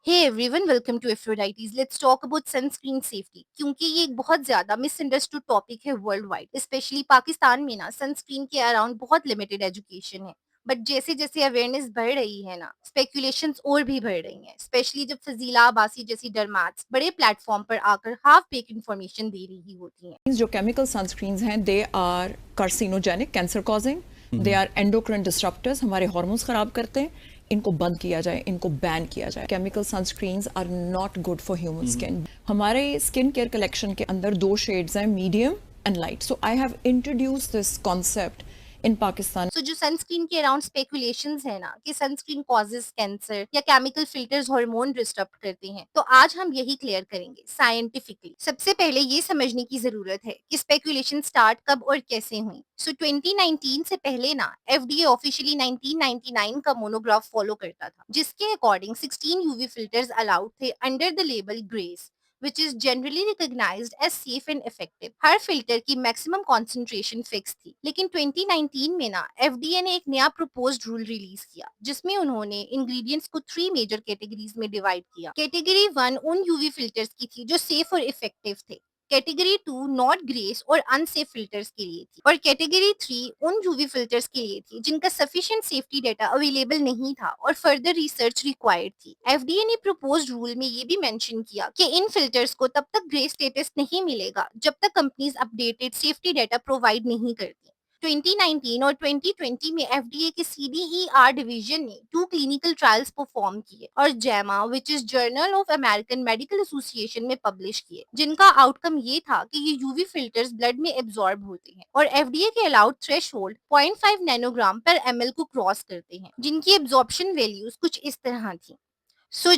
Hey everyone, welcome to Aphrodite's. Let's talk about sunscreen safety, क्योंकि ये एक बहुत ज्यादा मिसअंडरस्टूड टॉपिक है वर्ल्ड वाइड। स्पेशली पाकिस्तान में ना सनस्क्रीन के अराउंड बहुत लिमिटेड एजुकेशन है। बट जैसे जैसे अवेयरनेस बढ़ रही है ना, स्पेकुलेशंस और भी बढ़ रही हैं। स्पेशली जब फजीला अब्बासी जैसी डर्माट्स बड़े प्लेटफॉर्म पर आकर हाफ बेक इन्फॉर्मेशन दे रही होती हैं। जो केमिकल सनस्क्रीन्स हैं they are carcinogenic, cancer causing, they are endocrine disruptors, हमारे हार्मोन्स खराब करते हैं। इनको बंद किया जाए, इनको बैन किया जाए। Chemical sunscreens are not good for human skin. हमारे स्किन केयर कलेक्शन के अंदर दो शेड्स हैं, medium and light. So I have introduce this concept in Pakistan. जो सनस्क्रीन के अराउंड स्पेकुलेशंस है ना कि सनस्क्रीन कॉजेस कैंसर या केमिकल फिल्टर्स हार्मोन डिस्टर्ब करते हैं, तो आज हम यही क्लियर करेंगे साइंटिफिकली। सबसे पहले ये समझने की जरूरत है कि स्पेकुलेशन स्टार्ट कब और कैसे हुई। 2019 से पहले ना एफडीए ऑफिशियली 1999 का मोनोग्राफ फॉलो करता था, जिसके अकॉर्डिंग 16 यूवी फिल्टर्स अलाउड थे under the label grace, which is generally recognized as safe and effective। Her filter की मैक्सिमम कॉन्सेंट्रेशन फिक्स थी, लेकिन 2019 में ना एफडीए ने एक नया प्रपोज्ड रूल रिलीज किया, जिसमें उन्होंने इंग्रेडिएंट्स को 3 मेजर कैटेगरीज में डिवाइड किया। कैटेगरी 1 उन यूवी फिल्टर्स की थी जो सेफ और इफेक्टिव थे। कैटेगरी 2 नॉट ग्रेस और अनसेफ फिल्टर्स के लिए थी, और कैटेगरी 3 उन यूवी फिल्टर्स के लिए थी जिनका सफिशिएंट सेफ्टी डेटा अवेलेबल नहीं था और फर्दर रिसर्च रिक्वायर्ड थी। एफडीए ने प्रपोज्ड रूल में ये भी मेंशन किया कि इन फिल्टर्स को तब तक ग्रे स्टेटस नहीं मिलेगा जब तक companies updated safety data provide नहीं करती। 2019 और 2020 में एफडीए के सीडीईआर डिवीजन ने 2 क्लिनिकल ट्रायल्स परफॉर्म किए और जैमा, which is journal of American medical association में पब्लिश किए, जिनका आउटकम ये था कि ये यूवी फिल्टर्स ब्लड में एब्जॉर्ब होते हैं और एफडीए के अलाउड थ्रेशोल्ड 0.5 नैनोग्राम पर एमएल को क्रॉस करते हैं, जिनकी एब्जॉर्प्शन वैल्यूज कुछ इस तरह थी।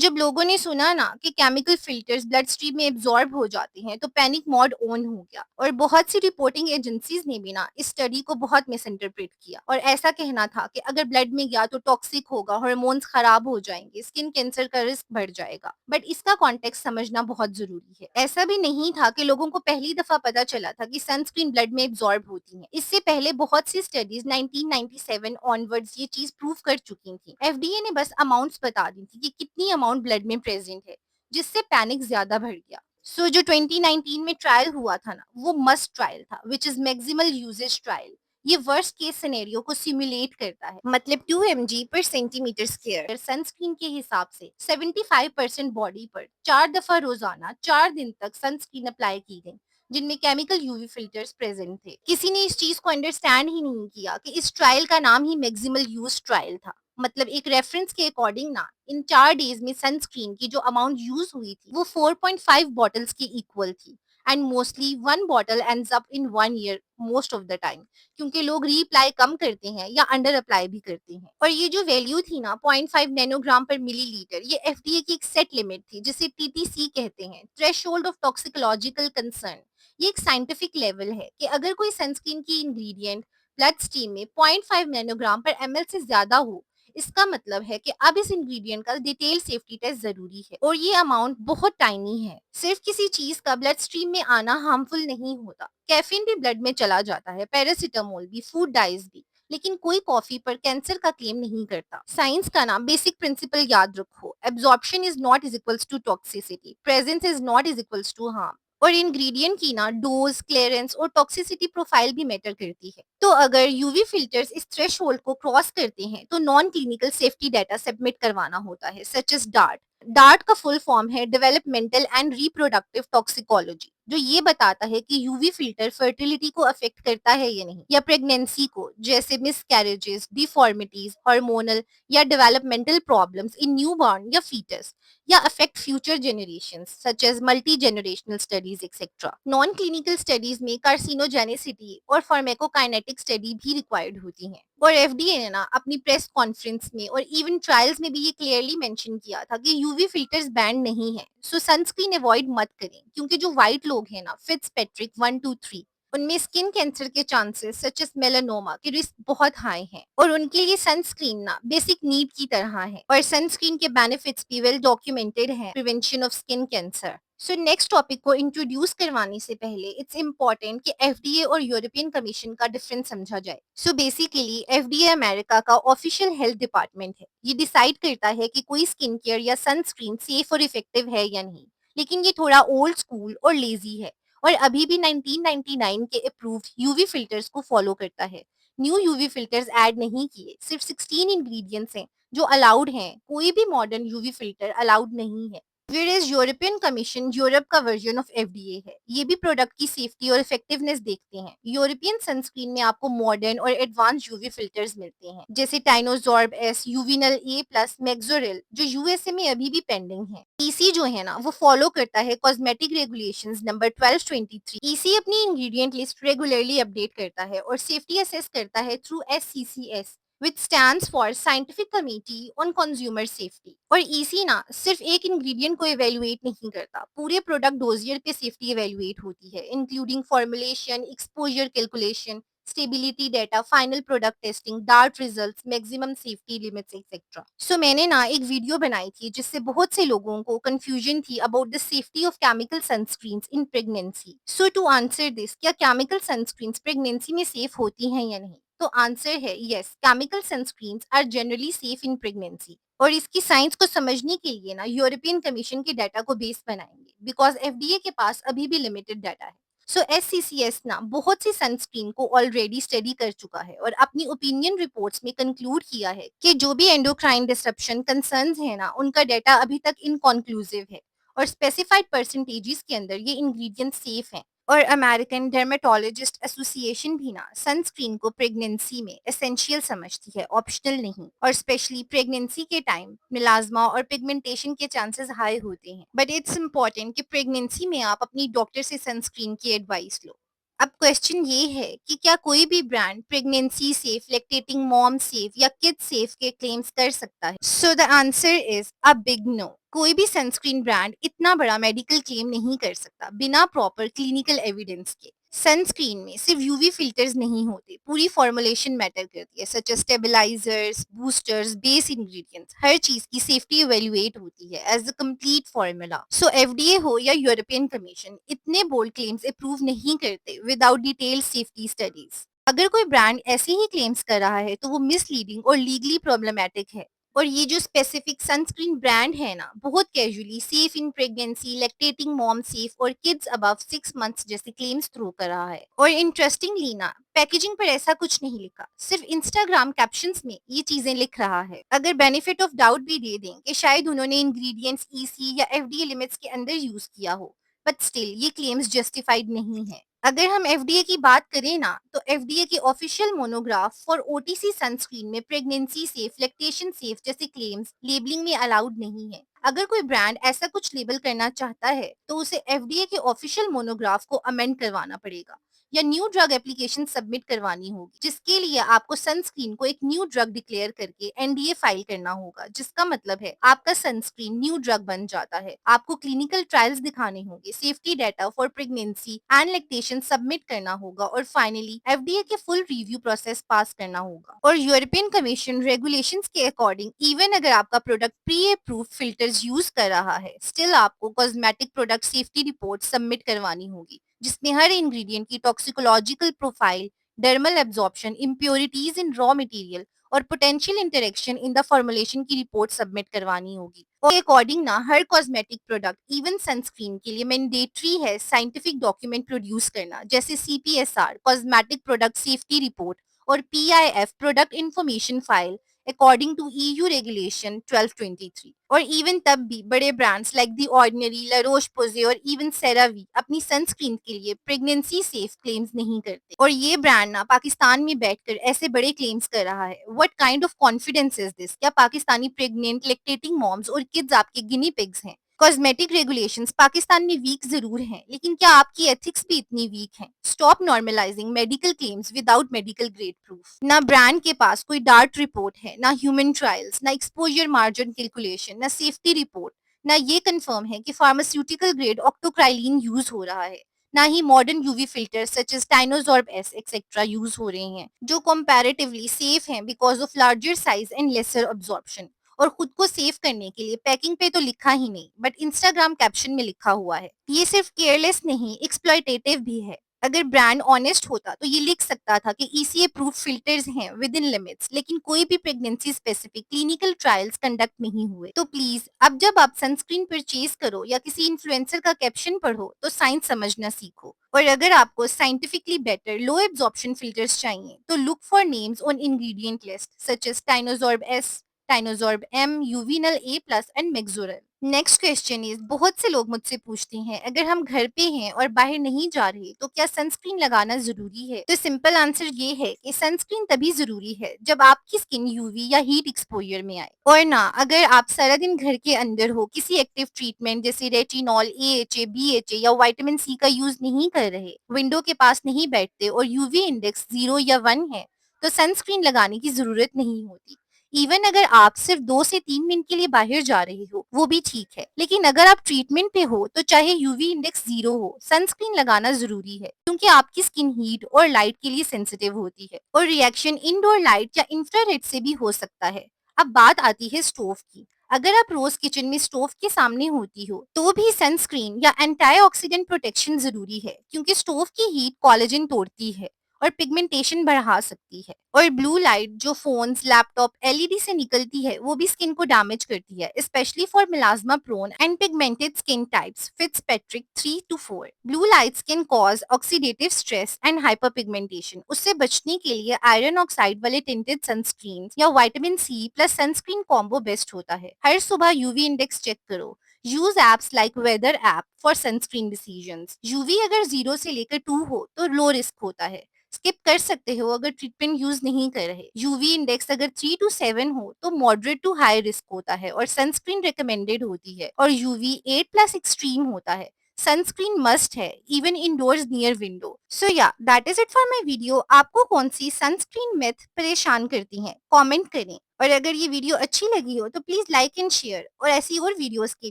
जब लोगों ने सुना ना कि केमिकल फिल्टर्स ब्लड स्ट्रीम में एब्जॉर्ब हो जाते हैं, तो पैनिक मोड ऑन हो गया और बहुत सी रिपोर्टिंग एजेंसीज ने भी ना इस स्टडी को बहुत मिस इंटरप्रेट किया और ऐसा कहना था कि अगर ब्लड में गया तो टॉक्सिक होगा, हार्मोन्स खराब हो जाएंगे, स्किन कैंसर का रिस्क बढ़ जाएगा। बट इसका कॉन्टेक्स्ट समझना बहुत जरूरी है। ऐसा भी नहीं था कि लोगों को पहली दफा पता चला था कि सनस्क्रीन ब्लड में एब्जॉर्ब होती है। इससे पहले बहुत सी स्टडीज 1997 ऑनवर्ड्स ये चीज प्रूव कर चुकी थी। एफडीए ने बस अमाउंट्स बता दी थी कि कितनी अमाउंट ब्लड में प्रेजेंट है, जिससे पैनिक ज्यादा बढ़ गया। जो 2019 में ट्रायल हुआ था ना, वो मस्ट ट्रायल था, which is maximal usage trial. ये वर्स्ट केस सिनेरियो को सिमुलेट करता है, मतलब 2 mg पर सेंटीमीटर स्क्वायर सनस्क्रीन के हिसाब से 75% बॉडी पर 4 दफा रोजाना 4 दिन तक सनस्क्रीन अप्लाई की गई, जिनमें केमिकल यूवी फिल्टर्स प्रेजेंट थे। किसी ने इस चीज को अंडरस्टैंड ही नहीं किया कि इस ट्रायल का नाम ही मैक्सिमल यूज ट्रायल था। मतलब एक रेफरेंस के अकॉर्डिंग ना, इन 4 डेज में सनस्क्रीन की जो अमाउंट यूज हुई थी वो 4.5 बॉटल्स की इक्वल थी। And mostly 1 bottle ends up in 1 year most of the time, क्योंकि लोग रीअप्लाई कम करते हैं या अंडर अप्लाई भी करते हैं। और ये जो वैल्यू थी ना 0.5 नैनोग्राम पर मिलीलीटर, ये एफडीए की एक सेट लिमिट थी, जिसे टीटीसी कहते हैं, थ्रेशोल्ड ऑफ टॉक्सिकोलॉजिकल कंसर्न। ये एक साइंटिफिक लेवल है कि अगर कोई सनस्क्रीन की इंग्रेडिएंट ब्लड स्ट्रीम में 0.5 नैनोग्राम पर एमएल से ज्यादा हो, इसका मतलब है कि अब इस इंग्रेडिएंट का डिटेल सेफ्टी टेस्ट जरूरी है, और ये अमाउंट बहुत टाइनी है। सिर्फ किसी चीज का ब्लड स्ट्रीम में आना हार्मफुल नहीं होता। कैफीन भी ब्लड में चला जाता है, पैरासिटामोल भी, फूड डाइज भी, लेकिन कोई कॉफी पर कैंसर का क्लेम नहीं करता। साइंस का ना बेसिक प्रिंसिपल याद रखो, absorption is not is equals to toxicity, presence is not is equals to harm. और इंग्रेडिएंट की ना डोज, क्लियरेंस और टॉक्सिसिटी प्रोफाइल भी मैटर करती है। तो अगर यूवी फिल्टर्स इस थ्रेशोल्ड को क्रॉस करते हैं, तो non clinical safety data submit करवाना होता है, सच एज डार्ट। डार्ट का फुल फॉर्म है डेवलपमेंटल एंड रिप्रोडक्टिव टॉक्सिकोलॉजी, जो ये बताता है कि यूवी फिल्टर फर्टिलिटी को अफेक्ट करता है या नहीं, या प्रेगनेंसी को, जैसे मिसकैरेजेस, डिफॉर्मिटीज, हार्मोनल या डेवलपमेंटल प्रॉब्लम्स इन न्यूबॉर्न या फीटस, या affect future generations such as multi generational studies etcetera. Non clinical studies में कार्सिनोजेनेसिटी और फार्मेकोकाइनेटिक स्टडी भी रिक्वायर्ड होती हैं। और एफडीए ने ना अपनी प्रेस कॉन्फ्रेंस में और इवन ट्रायल्स में भी ये क्लियरली मेंशन किया था कि यूवी फिल्टर्स बैंड नहीं है। सनस्क्रीन अवॉइड मत करें, क्योंकि जो व्हाइट लोग हैं ना, फिट्जपैट्रिक 1 2 3, उनमें स्किन कैंसर के चांसेस सच एज मेलानोमा के रिस्क बहुत हाई हैं, और उनके लिए सनस्क्रीन ना बेसिक नीड की तरह है। और सनस्क्रीन के बेनिफिट्स भी वेल डॉक्यूमेंटेड हैं, prevention of skin cancer, so next topic को इंट्रोड्यूस करवाने से पहले इट्स इम्पोर्टेंट कि एफडीए और यूरोपियन कमीशन का डिफरेंस समझा जाए। सो बेसिकली एफडीए अमेरिका का ऑफिशियल हेल्थ डिपार्टमेंट है। ये डिसाइड करता है कि कोई स्किन केयर या सनस्क्रीन सेफ और इफेक्टिव है या नहीं। लेकिन ये थोड़ा ओल्ड स्कूल और लेजी है और अभी भी 1999 के अप्रूव्ड यूवी फिल्टर्स को फॉलो करता है। न्यू यूवी फिल्टर्स ऐड नहीं किए, सिर्फ 16 इंग्रेडिएंट्स हैं जो अलाउड हैं। कोई भी मॉडर्न यूवी फिल्टर अलाउड नहीं है। Whereas यूरोपियन कमीशन यूरोप का वर्जन ऑफ एफडीए है। ये भी प्रोडक्ट की सेफ्टी और इफेक्टिवनेस देखते हैं। यूरोपियन सनस्क्रीन में आपको मॉडर्न और एडवांस यूवी फिल्टर्स मिलते हैं, जैसे टाइनोजॉर्ब एस, यूविनल ए प्लस, मैक्सोरिल, जो यूएसए में अभी भी पेंडिंग है। ईसी जो है ना वो फॉलो करता है कॉस्मेटिक रेगुलेशंस नंबर 1223। ईसी अपनी इंग्रेडिएंट लिस्ट रेगुलरली अपडेट करता है और सेफ्टी असेस करता है through SCCS, which stands for Scientific Committee on Consumer Safety। और ईसी ना सिर्फ एक इंग्रेडिएंट को इवेल्युएट नहीं करता, पूरे प्रोडक्ट डोजियर पे सेफ्टी इवेल्युएट होती है, including formulation, exposure calculation, stability data, final product testing, DART results, maximum safety limits etcetera. So मैंने ना एक वीडियो बनाई थी जिससे बहुत से लोगों को कंफ्यूजन थी about the safety of chemical sunscreens in pregnancy. So to answer this, क्या केमिकल सनस्क्रीन्स प्रेगनेंसी में सेफ होती हैं या नहीं? तो आंसर है yes, chemical sunscreens are generally safe in pregnancy. और इसकी साइंस को समझने के लिए ना यूरोपियन कमीशन के डाटा को बेस बनाएंगे, बिकॉज एफडीए के पास अभी भी लिमिटेड डाटा है। सो एससीसीएस ना बहुत सी सनस्क्रीन को ऑलरेडी स्टडी कर चुका है और अपनी ओपिनियन रिपोर्ट्स में कंक्लूड किया है कि जो भी एंडोक्राइन डिसरप्शन कंसर्न्स है ना, उनका डाटा अभी तक इनकॉन्क्लूसिव है और स्पेसिफाइड परसेंटेजेस के अंदर ये इंग्रेडिएंट सेफ हैं। और अमेरिकन डर्मेटोलॉजिस्ट एसोसिएशन भी ना सनस्क्रीन को प्रेगनेंसी में एसेंशियल समझती है, ऑप्शनल नहीं। और स्पेशली प्रेगनेंसी के टाइम मिलाज्मा और पिगमेंटेशन के चांसेस हाई होते हैं। बट इट्स इम्पोर्टेंट कि प्रेगनेंसी में आप अपनी डॉक्टर से सनस्क्रीन की एडवाइस लो। अब क्वेश्चन ये है कि क्या कोई भी brand pregnancy safe, lactating mom safe या किड सेफ के क्लेम्स कर सकता है? So the answer is a big no. कोई भी सनस्क्रीन ब्रांड इतना बड़ा मेडिकल क्लेम नहीं कर सकता बिना प्रॉपर क्लिनिकल एविडेंस के। सनस्क्रीन में सिर्फ यूवी फिल्टर्स नहीं होते, पूरी फॉर्मुलेशन मैटर करती है, such as stabilisers, boosters, base ingredients, हर चीज की सेफ्टी इवेल्युएट होती है as a complete formula. So FDA हो या यूरोपियन कमीशन इतने बोल्ड क्लेम्स अप्रूव नहीं करते विदाउट डिटेल्ड सेफ्टी स्टडीज। अगर कोई ब्रांड ऐसे ही क्लेम्स कर रहा है तो वो मिसलीडिंग और लीगली प्रॉब्लमेटिक है। और ये जो स्पेसिफिक सनस्क्रीन ब्रांड है ना, बहुत casually safe in pregnancy, lactating mom safe और किड्स अबव 6 मंथ्स जैसे क्लेम्स थ्रू कर रहा है। और इंटरेस्टिंगली ना पैकेजिंग पर ऐसा कुछ नहीं लिखा, सिर्फ इंस्टाग्राम कैप्शंस में ये चीजें लिख रहा है। अगर बेनिफिट ऑफ डाउट भी दे दें कि शायद उन्होंने इंग्रेडिएंट्स ईसी या एफडीए लिमिट्स के अंदर यूज किया हो, बट स्टिल ये क्लेम्स जस्टिफाइड नहीं है। अगर हम एफडीए की बात करें ना, तो एफडीए की official monograph for OTC sunscreen में प्रेगनेंसी सेफ, लैक्टेशन सेफ जैसे क्लेम्स लेबलिंग में अलाउड नहीं है। अगर कोई ब्रांड ऐसा कुछ लेबल करना चाहता है तो उसे एफडीए के ऑफिशियल मोनोग्राफ को अमेंड करवाना पड़ेगा या न्यू ड्रग एप्लीकेशन सबमिट करवानी होगी, जिसके लिए आपको सनस्क्रीन को एक न्यू ड्रग डिक्लेयर करके एनडीए फाइल करना होगा, जिसका मतलब है आपका सनस्क्रीन न्यू ड्रग बन जाता है। आपको क्लिनिकल ट्रायल्स दिखाने होंगे, safety data for pregnancy and lactation submit करना होगा और फाइनली एफडीए के फुल रिव्यू प्रोसेस पास करना होगा। और यूरोपियन कमीशन रेगुलेशंस के अकॉर्डिंग इवन अगर आपका product pre approved filters use कर रहा है, स्टिल आपको cosmetic product safety report submit करवानी होगी, जिसमें हर इंग्रेडिएंट की toxicological profile, dermal absorption, impurities in raw material और potential interaction in the formulation की रिपोर्ट सबमिट करवानी होगी। और अकॉर्डिंग ना हर कॉस्मेटिक प्रोडक्ट इवन सनस्क्रीन के लिए मैंडेटरी है साइंटिफिक डॉक्यूमेंट प्रोड्यूस करना, जैसे CPSR cosmetic product safety report और PIF product information file according to EU regulation 1223। और इवन तब भी बड़े brands like the ordinary, La Roche Posay और इवन सेरावी अपनी सनस्क्रीन के लिए प्रेगनेंसी सेफ क्लेम्स नहीं करते। और ये ब्रांड ना पाकिस्तान में बैठकर ऐसे बड़े क्लेम्स कर रहा है। What kind of confidence is this? क्या पाकिस्तानी प्रेग्नेंट, लैक्टेटिंग मॉम्स और किड्स आपके गिनी पिग्स हैं? कॉस्मेटिक रेगुलेशंस पाकिस्तान में वीक जरूर हैं, लेकिन क्या आपकी एथिक्स भी इतनी वीक हैं? Stop normalising medical claims without medical grade proof. ना ब्रांड के पास कोई डार्ट रिपोर्ट है, ना ह्यूमन ट्रायल्स, ना एक्सपोजर मार्जिन कैलकुलेशन, ना सेफ्टी रिपोर्ट, ना ये कंफर्म है कि फार्मास्यूटिकल ग्रेड ऑक्टोक्राइलिन यूज हो रहा है, ना ही modern UV filters such as Tinosorb S etcetera use हो रहे हैं, जो कंपैरेटिवली सेफ हैं because of larger size and lesser absorption. और खुद को सेव करने के लिए पैकिंग पे तो लिखा ही नहीं, बट इंस्टाग्राम कैप्शन में लिखा हुआ है। ये सिर्फ केयरलेस नहीं, एक्सप्लॉयटेटिव भी है। अगर ब्रांड ऑनेस्ट होता तो ये लिख सकता था कि ईसीए प्रूफ फिल्टर्स हैं विद इन लिमिट्स, लेकिन कोई भी pregnancy specific clinical trials conduct नहीं हुए। तो प्लीज अब जब आप सनस्क्रीन परचेज करो या किसी इन्फ्लुएंसर का कैप्शन पढ़ो तो साइंस समझना सीखो। और अगर आपको scientifically better low absorption filters चाहिए तो look for names on ingredient list such as Tinosorb S, Tinosorb M, Uvinul A plus and Mexoryl. Next question is, बहुत से लोग मुझसे पूछते हैं अगर हम घर पे हैं और बाहर नहीं जा रहे तो क्या सनस्क्रीन लगाना जरूरी है? तो सिंपल आंसर ये है कि सनस्क्रीन तभी जरूरी है जब आपकी स्किन यूवी या हीट एक्सपोजर में आए, और ना अगर आप सारा दिन घर के अंदर हो, किसी एक्टिव ट्रीटमेंट जैसे रेटिनॉल, एएचए, बीएचए या विटामिन सी का यूज नहीं कर रहे, विंडो के पास नहीं बैठते और यूवी इंडेक्स 0 या 1 है, तो सनस्क्रीन लगाने की जरूरत नहीं होती। इवन अगर आप सिर्फ 2 से 3 मिनट के लिए बाहर जा रहे हो वो भी ठीक है, लेकिन अगर आप ट्रीटमेंट पे हो तो चाहे यूवी इंडेक्स 0 हो, सनस्क्रीन लगाना जरूरी है क्योंकि आपकी स्किन हीट और लाइट के लिए सेंसिटिव होती है और रिएक्शन इंडोर लाइट या इंफ्रारेड से भी हो सकता है। अब बात आती है स्टोव की। अगर आप रोज किचन में स्टोव के सामने होती हो तो भी सनस्क्रीन या एंटीऑक्सीडेंट प्रोटेक्शन जरूरी है क्योंकि स्टोव की हीट कोलेजन तोड़ती है और पिगमेंटेशन बढ़ा सकती है, और ब्लू लाइट जो फोन्स, लैपटॉप, एलईडी से निकलती है वो भी स्किन को डैमेज करती है, specially for melasma prone and pigmented skin types Fitzpatrick 3 to 4। Blue lights can cause oxidative stress and hyperpigmentation. उससे बचने के लिए आयरन ऑक्साइड वाले टिंटेड सनस्क्रीन या vitamin C plus sunscreen combo best होता है। हर सुबह यूवी इंडेक्स चेक करो। Use apps like weather app for sunscreen decisions. UV अगर 0 से लेकर 2 हो तो लो रिस्क होता है, स्किप कर सकते हो अगर ट्रीटमेंट यूज नहीं कर रहे। यूवी इंडेक्स अगर 3 to 7 हो तो मॉडरेट टू हाई रिस्क होता है और सनस्क्रीन रिकमेंडेड होती है, और यूवी 8 प्लस एक्सट्रीम होता है। सनस्क्रीन मस्ट है इवन इंडोर्स नियर विंडो। सो या that is it for my video. आपको कौन सी सनस्क्रीन मिथ परेशान करती हैं? कमेंट करें, और अगर ये वीडियो अच्छी लगी हो तो प्लीज लाइक एंड शेयर, और ऐसी और वीडियोस के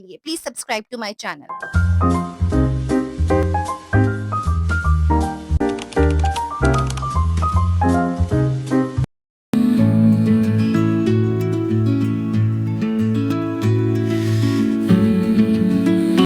लिए please subscribe to my channel.